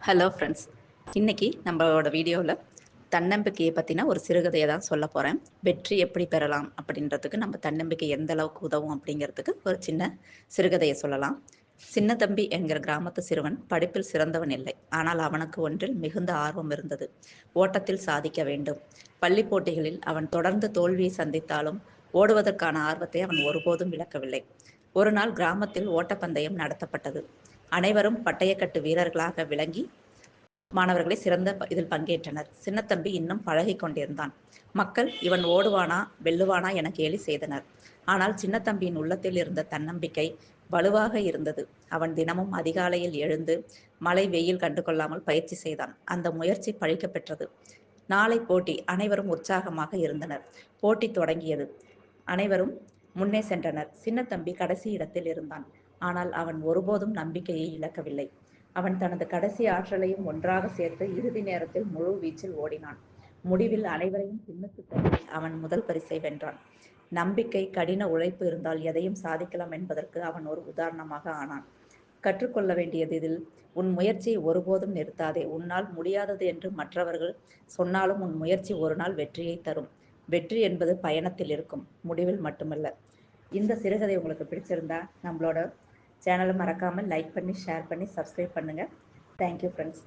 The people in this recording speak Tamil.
Hello friends. இன்னைக்கு நம்மளோட வீடியோவில் தன்னம்பிக்கையை பற்றின ஒரு சிறுகதையை தான் சொல்ல போகிறேன். வெற்றி எப்படி பெறலாம் அப்படின்றதுக்கு நம்ம தன்னம்பிக்கை எந்த அளவுக்கு உதவும் அப்படிங்கிறதுக்கு ஒரு சின்ன சிறுகதையை சொல்லலாம். சின்ன தம்பி என்கிற கிராமத்து சிறுவன் படிப்பில் சிறந்தவன் இல்லை. ஆனால் அவனுக்கு ஒன்றில் மிகுந்த ஆர்வம் இருந்தது. ஓட்டத்தில் சாதிக்க வேண்டும். பள்ளி போட்டிகளில் அவன் தொடர்ந்து தோல்வியை சந்தித்தாலும் ஓடுவதற்கான ஆர்வத்தை அவன் ஒருபோதும் இழக்கவில்லை. ஒரு நாள் கிராமத்தில் ஓட்டப்பந்தயம் நடத்தப்பட்டது. அனைவரும் பட்டயக்கட்டு வீரர்களாக விளங்கி மாணவர்களை சிறந்த இதில் பங்கேற்றனர். சின்னத்தம்பி இன்னும் பழகிக் கொண்டிருந்தான். மக்கள் இவன் ஓடுவானா வெல்லுவானா என கேலி செய்தனர். ஆனால் சின்னத்தம்பியின் உள்ளத்தில் இருந்த தன்னம்பிக்கை வலுவாக இருந்தது. அவன் தினமும் அதிகாலையில் எழுந்து மழை வெயில் கண்டுகொள்ளாமல் பயிற்சி செய்தான். அந்த முயற்சி பழிக்க பெற்றது. நாளை போட்டி. அனைவரும் உற்சாகமாக இருந்தனர். போட்டி தொடங்கியது. அனைவரும் முன்னே சென்றனர். சின்னத்தம்பி கடைசி இடத்தில் இருந்தான். ஆனால் அவன் ஒருபோதும் நம்பிக்கையை இழக்கவில்லை. அவன் தனது கடைசி ஆற்றலையும் ஒன்றாக சேர்த்து இறுதி நேரத்தில் முழு வீச்சில் ஓடினான். முடிவில் அனைவரையும் பின்னுக்கு தள்ளி அவன் முதல் பரிசை வென்றான். நம்பிக்கை, கடின உழைப்பு இருந்தால் எதையும் சாதிக்கலாம் என்பதற்கு அவன் ஒரு உதாரணமாக ஆனான். கற்றுக்கொள்ள வேண்டியது இதில் உன் முயற்சியை ஒருபோதும் நிறுத்தாதே. உன்னால் முடியாதது என்று மற்றவர்கள் சொன்னாலும் உன் முயற்சி ஒரு நாள் வெற்றியை தரும். வெற்றி என்பது பயணத்தில் இருக்கும், முடிவில் மட்டுமல்ல. இந்த சிறுகதை உங்களுக்கு பிடிச்சிருந்தா நம்மளோட சேனலை மறக்காமல் லைக் பண்ணி, ஷேர் பண்ணி, சப்ஸ்கிரைப் பண்ணுங்கள். Thank you friends.